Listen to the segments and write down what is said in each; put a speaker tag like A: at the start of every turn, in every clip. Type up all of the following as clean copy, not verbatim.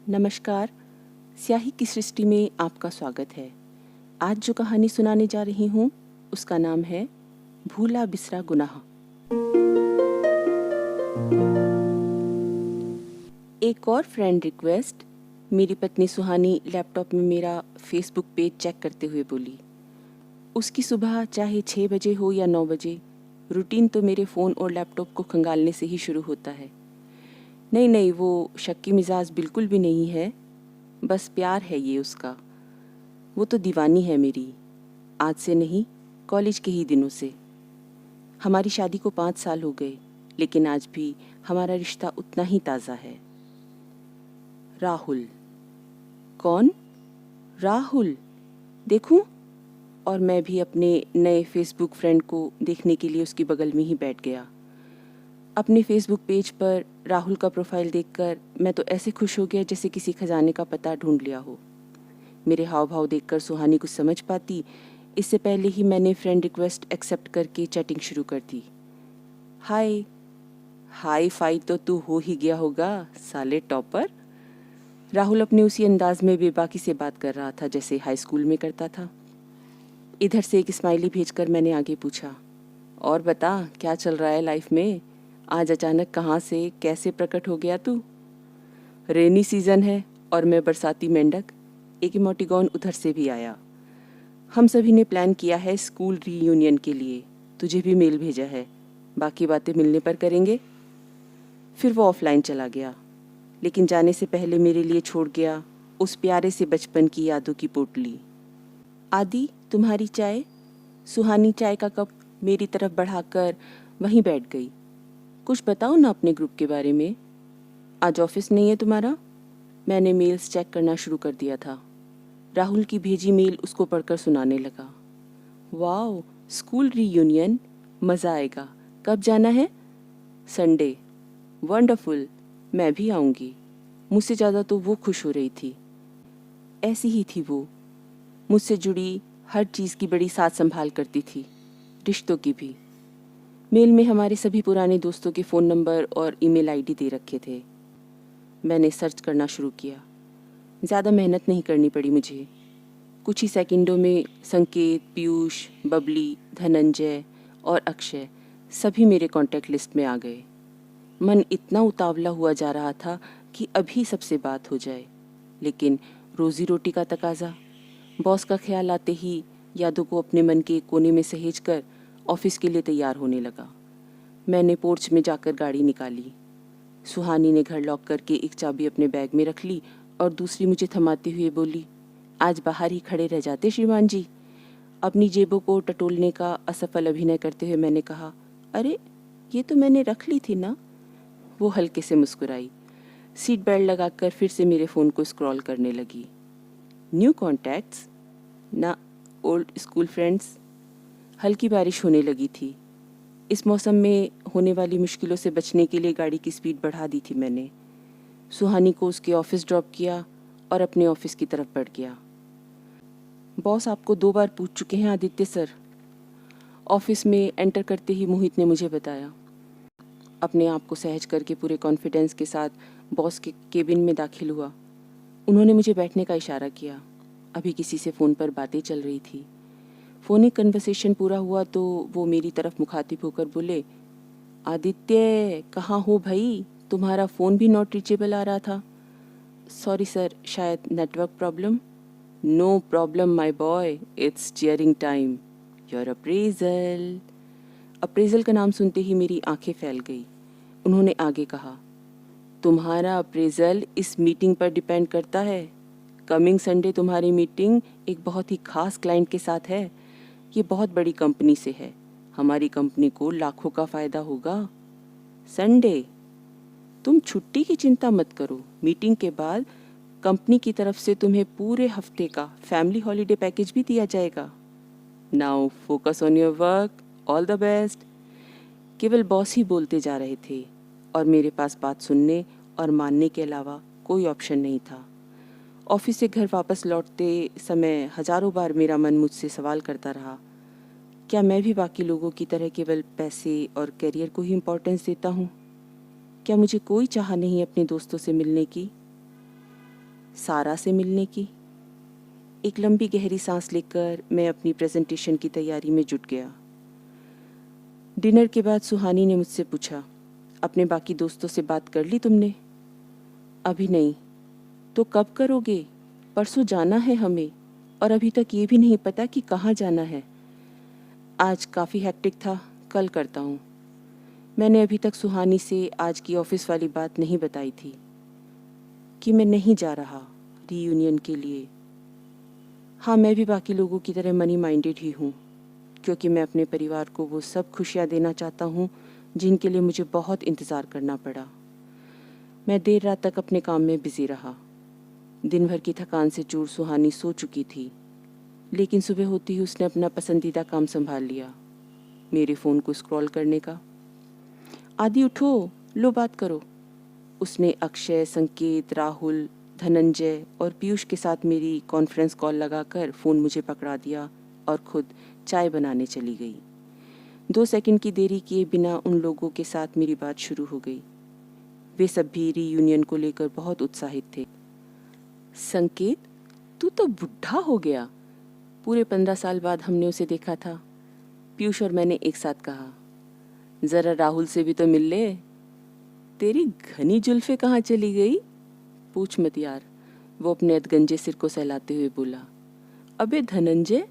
A: नमस्कार। स्याही की सृष्टि में आपका स्वागत है। आज जो कहानी सुनाने जा रही हूँ उसका नाम है भूला बिसरा गुनाह। एक और फ्रेंड रिक्वेस्ट। मेरी पत्नी सुहानी लैपटॉप में मेरा फेसबुक पेज चेक करते हुए बोली। उसकी सुबह चाहे 6 बजे हो या 9 बजे, रूटीन तो मेरे फ़ोन और लैपटॉप को खंगालने से ही शुरू होता है। नहीं, वो शक्की मिजाज बिल्कुल भी नहीं है, बस प्यार है ये उसका। वो तो दीवानी है मेरी, आज से नहीं, कॉलेज के ही दिनों से। हमारी शादी को 5 साल हो गए, लेकिन आज भी हमारा रिश्ता उतना ही ताज़ा है। राहुल। कौन? राहुल। देखूं? और मैं भी अपने नए फेसबुक फ्रेंड को देखने के लिए उसके बगल में ही बैठ गया। अपने फेसबुक पेज पर राहुल का प्रोफाइल देखकर मैं तो ऐसे खुश हो गया जैसे किसी खजाने का पता ढूंढ लिया हो। मेरे हाव भाव देखकर सुहानी कुछ समझ पाती, इससे पहले ही मैंने फ्रेंड रिक्वेस्ट एक्सेप्ट करके चैटिंग शुरू कर दी। हाय। हाई फाई तो तू हो ही गया होगा साले टॉपर। राहुल अपने उसी अंदाज में बेबाकी से बात कर रहा था जैसे हाई स्कूल में करता था। इधर से एक स्माइली भेजकर मैंने आगे पूछा, और बता क्या चल रहा है लाइफ में? आज अचानक कहाँ से कैसे प्रकट हो गया तू? रेनी सीजन है और मैं बरसाती मेंढक। एक इमोटिकॉन उधर से भी आया। हम सभी ने प्लान किया है स्कूल रीयूनियन के लिए, तुझे भी मेल भेजा है, बाकी बातें मिलने पर करेंगे। फिर वो ऑफलाइन चला गया, लेकिन जाने से पहले मेरे लिए छोड़ गया उस प्यारे से बचपन की यादों की पोटली। आदि, तुम्हारी चाय। सुहानी चाय का कप मेरी तरफ बढ़ाकर वहीं बैठ गई। कुछ बताओ ना अपने ग्रुप के बारे में। आज ऑफिस नहीं है तुम्हारा? मैंने मेल्स चेक करना शुरू कर दिया था। राहुल की भेजी मेल उसको पढ़कर सुनाने लगा। वाओ, स्कूल रीयूनियन, मज़ा आएगा। कब जाना है? संडे। वंडरफुल, मैं भी आऊँगी। मुझसे ज़्यादा तो वो खुश हो रही थी। ऐसी ही थी वो, मुझसे जुड़ी हर चीज़ की बड़ी साथ संभाल करती थी, रिश्तों की भी। मेल में हमारे सभी पुराने दोस्तों के फ़ोन नंबर और ईमेल आईडी दे रखे थे। मैंने सर्च करना शुरू किया। ज़्यादा मेहनत नहीं करनी पड़ी मुझे। कुछ ही सेकंडों में संकेत, पीयूष, बबली, धनंजय और अक्षय सभी मेरे कांटेक्ट लिस्ट में आ गए। मन इतना उतावला हुआ जा रहा था कि अभी सबसे बात हो जाए, लेकिन रोजी रोटी का तकाजा। बॉस का ख्याल आते ही यादों को अपने मन के कोने में सहेज कर ऑफिस के लिए तैयार होने लगा। मैंने पोर्च में जाकर गाड़ी निकाली। सुहानी ने घर लॉक करके एक चाबी अपने बैग में रख ली और दूसरी मुझे थमाते हुए बोली, आज बाहर ही खड़े रह जाते श्रीमान जी। अपनी जेबों को टटोलने का असफल अभिनय करते हुए मैंने कहा, अरे ये तो मैंने रख ली थी ना। वो हल्के से मुस्कुराई, सीट बेल्ट लगाकर फिर से मेरे फ़ोन को स्क्रॉल करने लगी। न्यू कॉन्टैक्ट्स ना, ओल्ड स्कूल फ्रेंड्स। हल्की बारिश होने लगी थी। इस मौसम में होने वाली मुश्किलों से बचने के लिए गाड़ी की स्पीड बढ़ा दी थी मैंने। सुहानी को उसके ऑफिस ड्रॉप किया और अपने ऑफिस की तरफ बढ़ गया। बॉस आपको 2 बार पूछ चुके हैं आदित्य सर। ऑफिस में एंटर करते ही मोहित ने मुझे बताया। अपने आप को सहज करके पूरे कॉन्फिडेंस के साथ बॉस के केबिन में दाखिल हुआ। उन्होंने मुझे बैठने का इशारा किया। अभी किसी से फ़ोन पर बातें चल रही थी। फ़ोनिक कन्वर्सेशन पूरा हुआ तो वो मेरी तरफ मुखातिब होकर बोले, आदित्य कहाँ हो भाई? तुम्हारा फ़ोन भी नॉट रीचेबल आ रहा था। सॉरी सर, शायद network problem. No problem my boy, it's cheering time. Your appraisal. Appraisal का नाम सुनते ही मेरी आंखें फैल गई। उन्होंने आगे कहा, तुम्हारा अप्रेजल इस मीटिंग पर डिपेंड करता है। कमिंग संडे तुम्हारी मीटिंग एक बहुत ही खास क्लाइंट के साथ है। ये बहुत बड़ी कंपनी से है। हमारी कंपनी को लाखों का फ़ायदा होगा। संडे? तुम छुट्टी की चिंता मत करो। मीटिंग के बाद कंपनी की तरफ से तुम्हें पूरे हफ्ते का फैमिली हॉलीडे पैकेज भी दिया जाएगा। Now focus on your work, all the best. केवल बॉस ही बोलते जा रहे थे और मेरे पास बात सुनने और मानने के अलावा कोई ऑप्शन नहीं था। ऑफिस से घर वापस लौटते समय हजारों बार मेरा मन मुझसे सवाल करता रहा, क्या मैं भी बाकी लोगों की तरह केवल पैसे और करियर को ही इम्पोर्टेंस देता हूँ? क्या मुझे कोई चाह नहीं अपने दोस्तों से मिलने की? सारा से मिलने की। एक लंबी गहरी सांस लेकर मैं अपनी प्रेजेंटेशन की तैयारी में जुट गया। डिनर के बाद सुहानी ने मुझसे पूछा, अपने बाकी दोस्तों से बात कर ली तुमने? अभी नहीं। तो कब करोगे? परसों जाना है हमें, और अभी तक ये भी नहीं पता कि कहाँ जाना है। आज काफ़ी हेक्टिक था, कल करता हूँ। मैंने अभी तक सुहानी से आज की ऑफिस वाली बात नहीं बताई थी कि मैं नहीं जा रहा रीयूनियन के लिए। हाँ, मैं भी बाकी लोगों की तरह मनी माइंडेड ही हूँ, क्योंकि मैं अपने परिवार को वो सब खुशियाँ देना चाहता हूँ जिनके लिए मुझे बहुत इंतज़ार करना पड़ा। मैं देर रात तक अपने काम में बिजी रहा। दिन भर की थकान से चूर सुहानी सो चुकी थी, लेकिन सुबह होते ही उसने अपना पसंदीदा काम संभाल लिया, मेरे फ़ोन को स्क्रॉल करने का। आदि उठो, लो बात करो। उसने अक्षय, संकेत, राहुल, धनंजय और पीयूष के साथ मेरी कॉन्फ्रेंस कॉल लगाकर फ़ोन मुझे पकड़ा दिया और खुद चाय बनाने चली गई। 2 सेकंड की देरी किए बिना उन लोगों के साथ मेरी बात शुरू हो गई। वे सब भी रीयूनियन को लेकर बहुत उत्साहित थे। संकेत, तू तो बुढ़ा हो गया। पूरे 15 साल बाद हमने उसे देखा था, पीयूष और मैंने एक साथ कहा। जरा राहुल से भी तो मिल ले। तेरी घनी जुल्फे कहाँ चली गई? पूछ मत यार, वो अपने अधगंजे सिर को सहलाते हुए बोला। अबे धनंजय,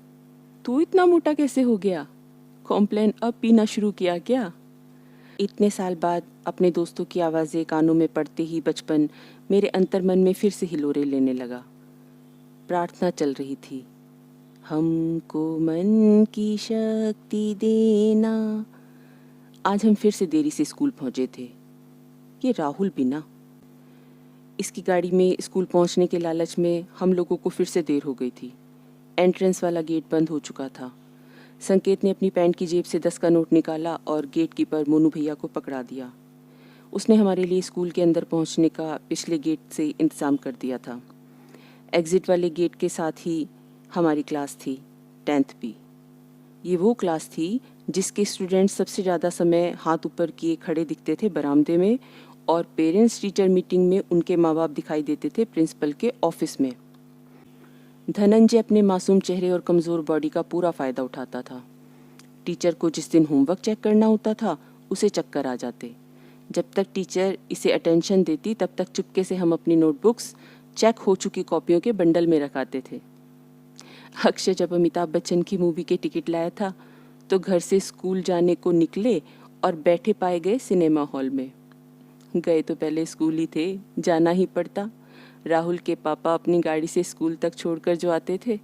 A: तू इतना मोटा कैसे हो गया? कॉम्प्लेन अब पीना शुरू किया क्या? इतने साल बाद अपने दोस्तों की आवाज़ें कानों में पड़ते ही बचपन मेरे अंतर्मन में फिर से हिलोरे लेने लगा। प्रार्थना चल रही थी, हमको मन की शक्ति देना। आज हम फिर से देरी से स्कूल पहुंचे थे। ये राहुल भी ना। इसकी गाड़ी में स्कूल पहुंचने के लालच में हम लोगों को फिर से देर हो गई थी। एंट्रेंस वाला गेट बंद हो चुका था। संकेत ने अपनी पैंट की जेब से 10 का नोट निकाला और गेट कीपर मोनू भैया को पकड़ा दिया। उसने हमारे लिए स्कूल के अंदर पहुंचने का पिछले गेट से इंतज़ाम कर दिया था। एग्ज़िट वाले गेट के साथ ही हमारी क्लास थी, 10th बी। ये वो क्लास थी जिसके स्टूडेंट्स सबसे ज़्यादा समय हाथ ऊपर किए खड़े दिखते थे बरामदे में, और पेरेंट्स टीचर मीटिंग में उनके माँ बाप दिखाई देते थे प्रिंसिपल के ऑफिस में। धनंजय अपने मासूम चेहरे और कमज़ोर बॉडी का पूरा फ़ायदा उठाता था। टीचर को जिस दिन होमवर्क चेक करना होता था, उसे चक्कर आ जाते। जब तक टीचर इसे अटेंशन देती, तब तक चुपके से हम अपनी नोटबुक्स चेक हो चुकी कॉपियों के बंडल में रखाते थे। अक्षय जब अमिताभ बच्चन की मूवी के टिकट लाया था, तो घर से स्कूल जाने को निकले और बैठे पाए गए सिनेमा हॉल में। गए तो पहले स्कूल ही थे, जाना ही पड़ता। राहुल के पापा अपनी गाड़ी से स्कूल तक छोड़कर जो आते थे,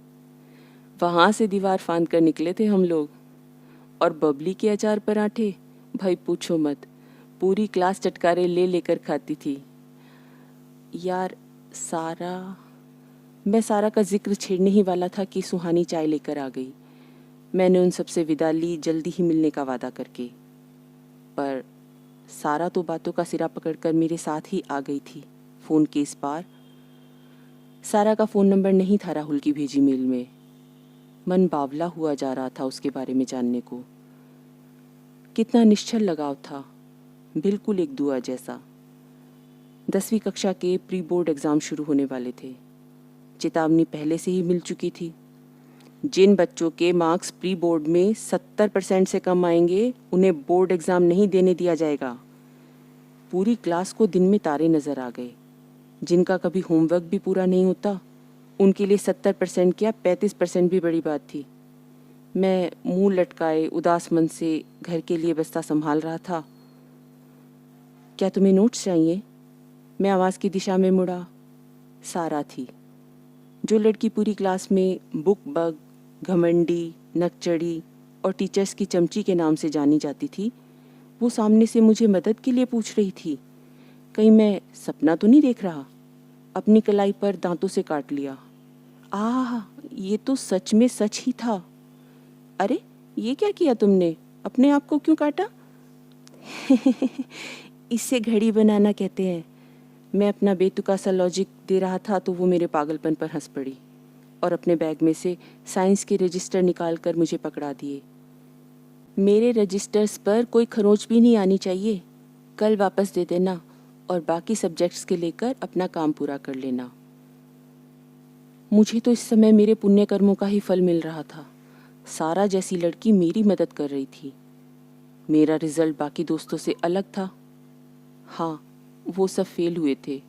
A: वहाँ से दीवार फांद कर निकले थे हम लोग। और बबली के अचार पराठे, भाई पूछो मत, पूरी क्लास चटकारे ले लेकर खाती थी। यार मैं सारा का जिक्र छेड़ने ही वाला था कि सुहानी चाय लेकर आ गई। मैंने उन सबसे विदा ली, जल्दी ही मिलने का वादा करके। पर सारा तो बातों का सिरा पकड़कर मेरे साथ ही आ गई थी, फ़ोन के इस पार। सारा का फ़ोन नंबर नहीं था राहुल की भेजी मेल में। मन बावला हुआ जा रहा था उसके बारे में जानने को। कितना निश्चल लगाव था, बिल्कुल एक दुआ जैसा। 10वीं कक्षा के प्री बोर्ड एग्ज़ाम शुरू होने वाले थे। चेतावनी पहले से ही मिल चुकी थी। जिन बच्चों के मार्क्स प्री बोर्ड में 70% से कम आएंगे, उन्हें बोर्ड एग्ज़ाम नहीं देने दिया जाएगा। पूरी क्लास को दिन में तारे नज़र आ गए। जिनका कभी होमवर्क भी पूरा नहीं होता, उनके लिए 70% क्या 35% भी बड़ी बात थी। मैं मुंह लटकाए उदास मन से घर के लिए बस्ता संभाल रहा था। क्या तुम्हें नोट्स चाहिए? मैं आवाज़ की दिशा में मुड़ा। सारा थी। जो लड़की पूरी क्लास में बुक बग, घमंडी, नकचड़ी और टीचर्स की चमची के नाम से जानी जाती थी, वो सामने से मुझे मदद के लिए पूछ रही थी। कहीं मैं सपना तो नहीं देख रहा? अपनी कलाई पर दांतों से काट लिया। ये तो सच में सच ही था। अरे ये क्या किया तुमने? अपने आप को क्यों काटा? इससे घड़ी बनाना कहते हैं। मैं अपना बेतुका सा लॉजिक दे रहा था तो वो मेरे पागलपन पर हंस पड़ी और अपने बैग में से साइंस के रजिस्टर निकालकर मुझे पकड़ा दिए। मेरे रजिस्टर्स पर कोई खरोंच भी नहीं आनी चाहिए। कल वापस दे देना और बाकी सब्जेक्ट्स के लेकर अपना काम पूरा कर लेना। मुझे तो इस समय मेरे पुण्य कर्मों का ही फल मिल रहा था। सारा जैसी लड़की मेरी मदद कर रही थी। मेरा रिजल्ट बाकी दोस्तों से अलग था। हाँ, वो सब फेल हुए थे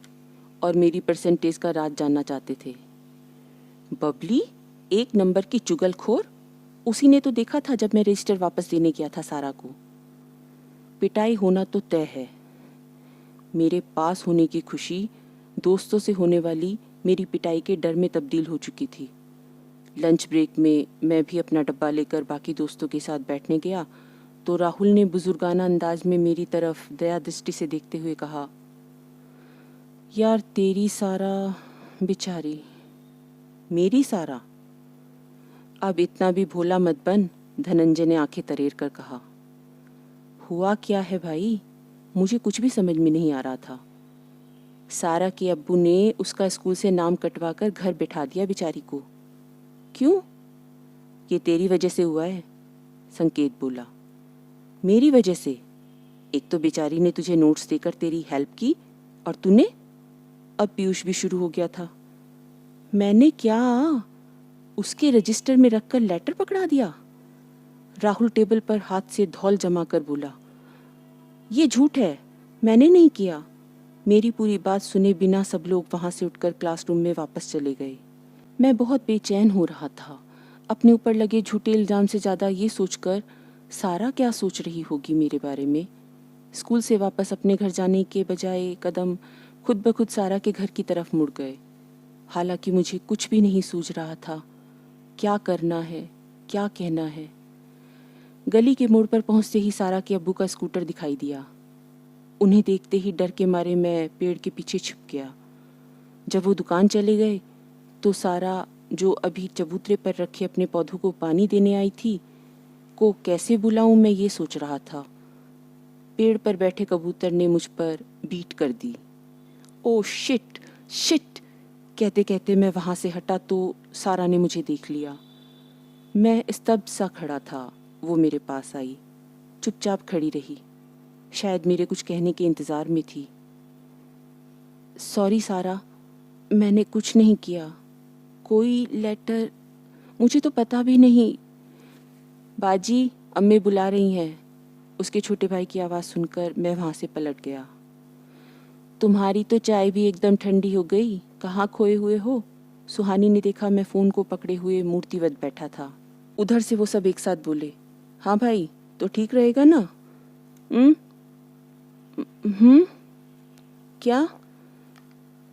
A: और मेरी परसेंटेज का राज जानना चाहते थे। बबली, 1 नंबर की चुगलखोर, उसी ने तो देखा था जब मैं रजिस्टर वापस देने गया था सारा को। पिटाई होना तो तय है। मेरे पास होने की खुशी दोस्तों से होने वाली मेरी पिटाई के डर में तब्दील हो चुकी थी। लंच ब्रेक में मैं भी अपना डब्बा लेकर बाकी दोस्तों के साथ बैठने गया तो राहुल ने बुजुर्गाना अंदाज में मेरी तरफ दया दृष्टि से देखते हुए कहा, यार तेरी सारा बेचारी। मेरी सारा? अब इतना भी भोला मत बन, धनंजय ने आंखें तरेर कर कहा। हुआ क्या है भाई, मुझे कुछ भी समझ में नहीं आ रहा था। सारा के अब्बू ने उसका स्कूल से नाम कटवा कर घर बिठा दिया बेचारी को। क्यों? ये तेरी वजह से हुआ है, संकेत बोला। मेरी वजह से? एक तो बेचारी ने तुझे नोट्स देकर तेरी हेल्प की और तूने? अब पीयूष भी शुरू हो गया था। मैंने क्या? उसके रजिस्टर में रखकर लेटर पकड़ा दिया? राहुल टेबल पर हाथ से धौल जमा कर बोला, ये झूठ है, मैंने नहीं किया। मेरी पूरी बात सुने बिना सब लोग वहां से उठकर क्लासरूम में वापस चले गए। मैं बहुत बेचैन हो रहा था, अपने ऊपर लगे झूठे इल्जाम से ज़्यादा ये सोचकर सारा क्या सोच रही होगी मेरे बारे में। स्कूल से वापस अपने घर जाने के बजाय कदम खुद ब खुद सारा के घर की तरफ मुड़ गए। हालांकि मुझे कुछ भी नहीं सूझ रहा था, क्या करना है, क्या कहना है। गली के मोड़ पर पहुंचते ही सारा के अब्बू का स्कूटर दिखाई दिया। उन्हें देखते ही डर के मारे मैं पेड़ के पीछे छिप गया। जब वो दुकान चले गए तो सारा, जो अभी चबूतरे पर रखे अपने पौधों को पानी देने आई थी, को कैसे बुलाऊं मैं ये सोच रहा था। पेड़ पर बैठे कबूतर ने मुझ पर बीट कर दी। ओ शिट शिट कहते कहते मैं वहां से हटा तो सारा ने मुझे देख लिया। मैं स्तब्ध सा खड़ा था। वो मेरे पास आई, चुपचाप खड़ी रही, शायद मेरे कुछ कहने के इंतजार में थी। सॉरी सारा, मैंने कुछ नहीं किया। कोई लेटर? मुझे तो पता भी नहीं। बाजी, अम्मी बुला रही हैं। उसके छोटे भाई की आवाज़ सुनकर मैं वहाँ से पलट गया। तुम्हारी तो चाय भी एकदम ठंडी हो गई, कहाँ खोए हुए हो? सुहानी ने देखा मैं फ़ोन को पकड़े हुए मूर्तिवत बैठा था। उधर से वो सब एक साथ बोले, हाँ भाई, तो ठीक रहेगा ना? क्या?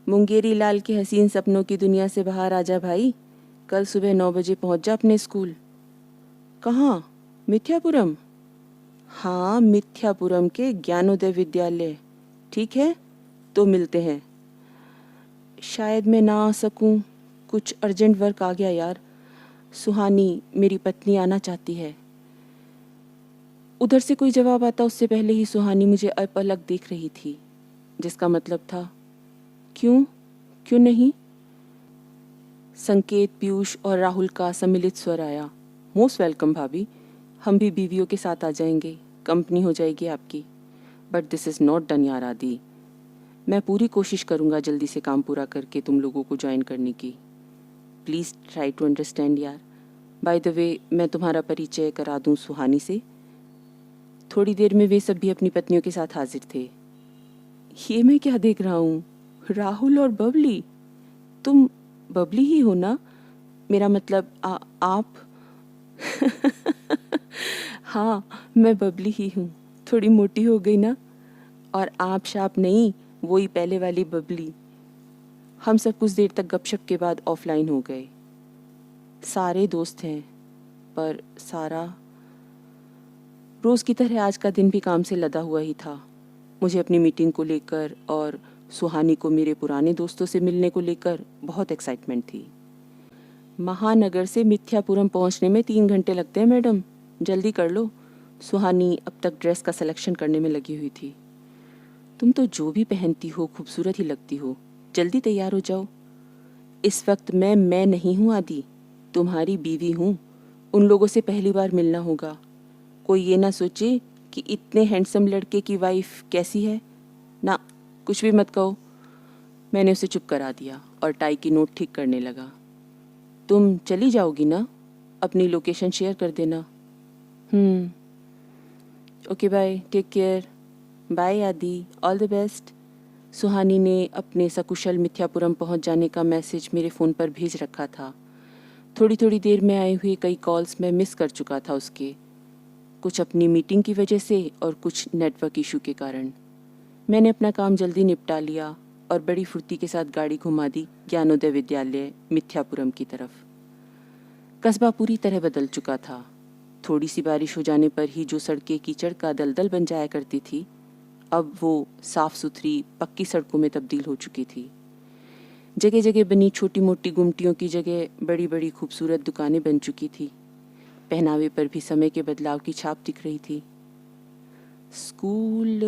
A: मुंगेरी लाल के हसीन सपनों की दुनिया से बाहर आ जा भाई। कल सुबह 9 बजे पहुंच जा अपने स्कूल। कहाँ? मिथ्यापुरम? हाँ, मिथ्यापुरम के ज्ञानोदय विद्यालय। ठीक है, तो मिलते हैं। शायद मैं ना आ सकूं, कुछ अर्जेंट वर्क आ गया यार। सुहानी, मेरी पत्नी आना चाहती है। उधर से कोई जवाब आता उससे पहले ही सुहानी मुझे अपलक देख रही थी, जिसका मतलब था क्यों, क्यों नहीं। संकेत, पीयूष और राहुल का सम्मिलित स्वर आया। मोस्ट वेलकम भाभी, हम भी बीवियों के साथ आ जाएंगे, कंपनी हो जाएगी आपकी। But this is not done यार आदि। मैं पूरी कोशिश करूँगा जल्दी से काम पूरा करके तुम लोगों को ज्वाइन करने की। प्लीज़ ट्राई टू अंडरस्टैंड यार। बाय द वे, मैं तुम्हारा परिचय करा दूँ सुहानी से। थोड़ी देर में वे सब भी अपनी पत्नियों के साथ हाजिर थे। ये मैं क्या देख रहा हूँ? राहुल और बबली। तुम बबली ही हो ना? मेरा मतलब आप? हाँ, मैं बबली ही हूँ। थोड़ी मोटी हो गई ना? और आप शाप नहीं, वही पहले वाली बबली। हम सब कुछ देर तक गपशप के बाद ऑफलाइन हो गए। सारे दोस्त हैं, पर सारा। रोज़ की तरह आज का दिन भी काम से लदा हुआ ही था। मुझे अपनी मीटिंग को लेकर और सुहानी को मेरे पुराने दोस्तों से मिलने को लेकर बहुत एक्साइटमेंट थी। महानगर से मिथ्यापुरम पहुंचने में 3 घंटे लगते हैं मैडम, जल्दी कर लो। सुहानी अब तक ड्रेस का सिलेक्शन करने में लगी हुई थी। तुम तो जो भी पहनती हो खूबसूरत ही लगती हो, जल्दी तैयार हो जाओ। इस वक्त मैं नहीं हूँ आदि, तुम्हारी बीवी हूँ। उन लोगों से पहली बार मिलना होगा। कोई ये ना सोचे कि इतने हैंडसम लड़के की वाइफ कैसी है। ना, कुछ भी मत कहो। मैंने उसे चुप करा दिया और टाई की नोट ठीक करने लगा। तुम चली जाओगी ना? अपनी लोकेशन शेयर कर देना। Okay bye, take care. Bye Adi, all the best. Suhani ने अपने सकुशल मिथ्यापुरम पहुंच जाने का मैसेज मेरे फ़ोन पर भेज रखा था। थोड़ी थोड़ी देर में आए हुए कई कॉल्स मैं मिस कर चुका था उसके, कुछ अपनी मीटिंग की वजह से और कुछ नेटवर्क इशू के कारण। मैंने अपना काम जल्दी निपटा लिया और बड़ी फुर्ती के साथ गाड़ी घुमा दी ज्ञानोदय विद्यालय मिथ्यापुरम की तरफ। कस्बा पूरी तरह बदल चुका था। थोड़ी सी बारिश हो जाने पर ही जो सड़कें कीचड़ का दलदल बन जाया करती थी, अब वो साफ सुथरी पक्की सड़कों में तब्दील हो चुकी थी। जगह जगह बनी छोटी मोटी गुमटियों की जगह बड़ी बड़ी खूबसूरत दुकानें बन चुकी थी। पहनावे पर भी समय के बदलाव की छाप दिख रही थी। स्कूल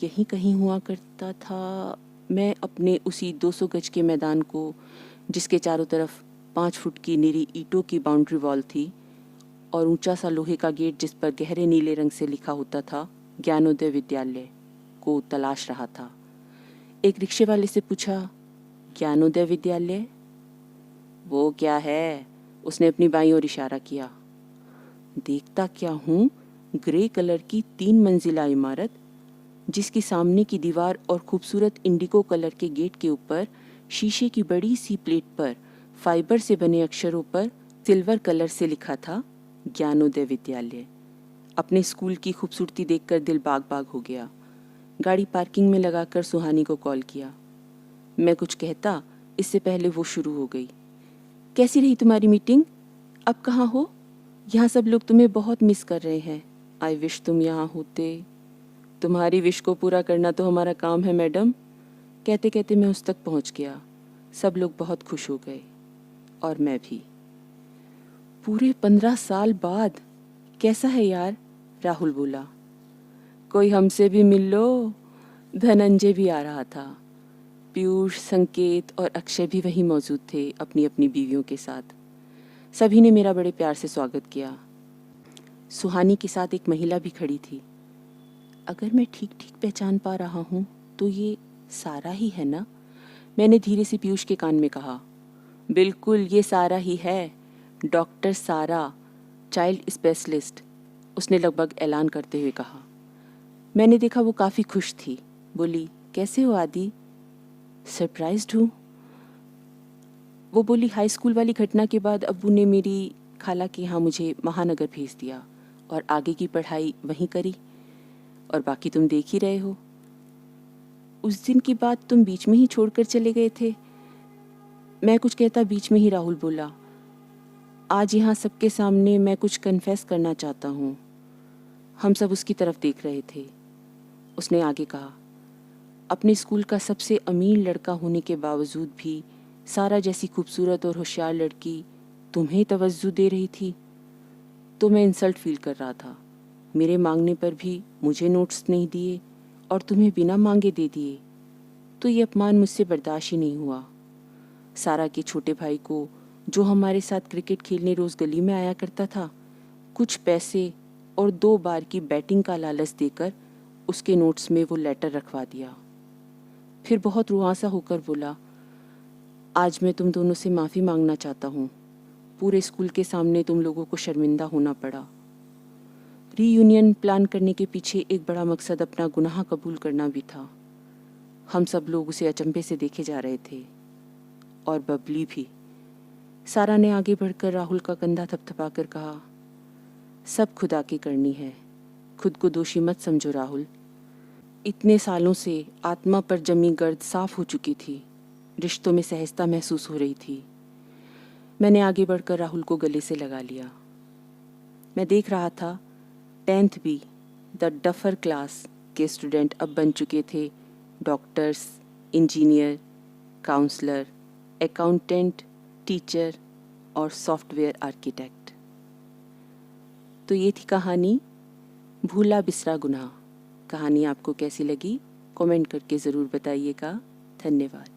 A: यहीं कहीं हुआ करता था। मैं अपने उसी 200 गज के मैदान को, जिसके चारों तरफ 5 फुट की निरी ईंटों की बाउंड्री वॉल थी और ऊंचा सा लोहे का गेट जिस पर गहरे नीले रंग से लिखा होता था ज्ञानोदय विद्यालय, को तलाश रहा था। एक रिक्शे वाले से पूछा, ज्ञानोदय विद्यालय? वो क्या है? उसने अपनी बाईं ओर इशारा किया। देखता क्या हूँ, ग्रे कलर की 3 मंजिला इमारत, जिसकी सामने की दीवार और खूबसूरत इंडिगो कलर के गेट के ऊपर शीशे की बड़ी सी प्लेट पर फाइबर से बने अक्षरों पर सिल्वर कलर से लिखा था ज्ञानोदय विद्यालय। अपने स्कूल की खूबसूरती देखकर दिल बाग बाग हो गया। गाड़ी पार्किंग में लगाकर सुहानी को कॉल किया। मैं कुछ कहता इससे पहले वो शुरू हो गई। कैसी रही तुम्हारी मीटिंग? अब कहाँ हो? यहाँ सब लोग तुम्हें बहुत मिस कर रहे हैं। आई विश तुम यहाँ होते। तुम्हारी विश को पूरा करना तो हमारा काम है मैडम। कहते कहते मैं उस तक पहुँच गया। सब लोग बहुत खुश हो गए और मैं भी। पूरे 15 साल बाद। कैसा है यार? राहुल बोला। कोई हमसे भी मिल लो। धनंजय भी आ रहा था। पीयूष, संकेत और अक्षय भी वहीं मौजूद थे अपनी अपनी बीवियों के साथ। सभी ने मेरा बड़े प्यार से स्वागत किया। सुहानी के साथ एक महिला भी खड़ी थी। अगर मैं ठीक ठीक पहचान पा रहा हूँ तो ये सारा ही है ना? मैंने धीरे से पीयूष के कान में कहा। बिल्कुल, ये सारा ही है, डॉक्टर सारा, चाइल्ड स्पेशलिस्ट, उसने लगभग ऐलान करते हुए कहा। मैंने देखा वो काफ़ी खुश थी। बोली, कैसे हो आदि? सरप्राइज्ड हूँ। वो बोली, हाई स्कूल वाली घटना के बाद अब्बू ने मेरी खाला के यहाँ मुझे महानगर भेज दिया और आगे की पढ़ाई वहीं करी, और बाकी तुम देख ही रहे हो। उस दिन की बात तुम बीच में ही छोड़कर चले गए थे। मैं कुछ कहता बीच में ही राहुल बोला, आज यहाँ सबके सामने मैं कुछ कन्फेस करना चाहता हूँ। हम सब उसकी तरफ देख रहे थे। उसने आगे कहा, अपने स्कूल का सबसे अमीर लड़का होने के बावजूद भी सारा जैसी खूबसूरत और होशियार लड़की तुम्हें तवज्जो दे रही थी तो मैं इंसल्ट फील कर रहा था। मेरे मांगने पर भी मुझे नोट्स नहीं दिए और तुम्हें बिना मांगे दे दिए, तो ये अपमान मुझसे बर्दाश्त ही नहीं हुआ। सारा के छोटे भाई को, जो हमारे साथ क्रिकेट खेलने रोज़ गली में आया करता था, कुछ पैसे और 2 बार की बैटिंग का लालच देकर उसके नोट्स में वो लेटर रखवा दिया। फिर बहुत रुआंसा होकर बोला, आज मैं तुम दोनों से माफ़ी मांगना चाहता हूँ। पूरे स्कूल के सामने तुम लोगों को शर्मिंदा होना पड़ा। रीयूनियन प्लान करने के पीछे एक बड़ा मकसद अपना गुनाह कबूल करना भी था। हम सब लोग उसे अचंभे से देखे जा रहे थे, और बबली भी। सारा ने आगे बढ़कर राहुल का कंधा थपथपा कर कहा, सब खुदा की करनी है, खुद को दोषी मत समझो राहुल। इतने सालों से आत्मा पर जमी गर्द साफ हो चुकी थी। रिश्तों में सहजता महसूस हो रही थी। मैंने आगे बढ़कर राहुल को गले से लगा लिया। मैं देख रहा था 10th B, the duffer class के स्टूडेंट अब बन चुके थे doctors, engineer, counsellor, accountant, teacher और सॉफ्टवेयर आर्किटेक्ट। तो ये थी कहानी भूला बिसरा गुनाह। कहानी आपको कैसी लगी कमेंट करके ज़रूर बताइएगा। धन्यवाद।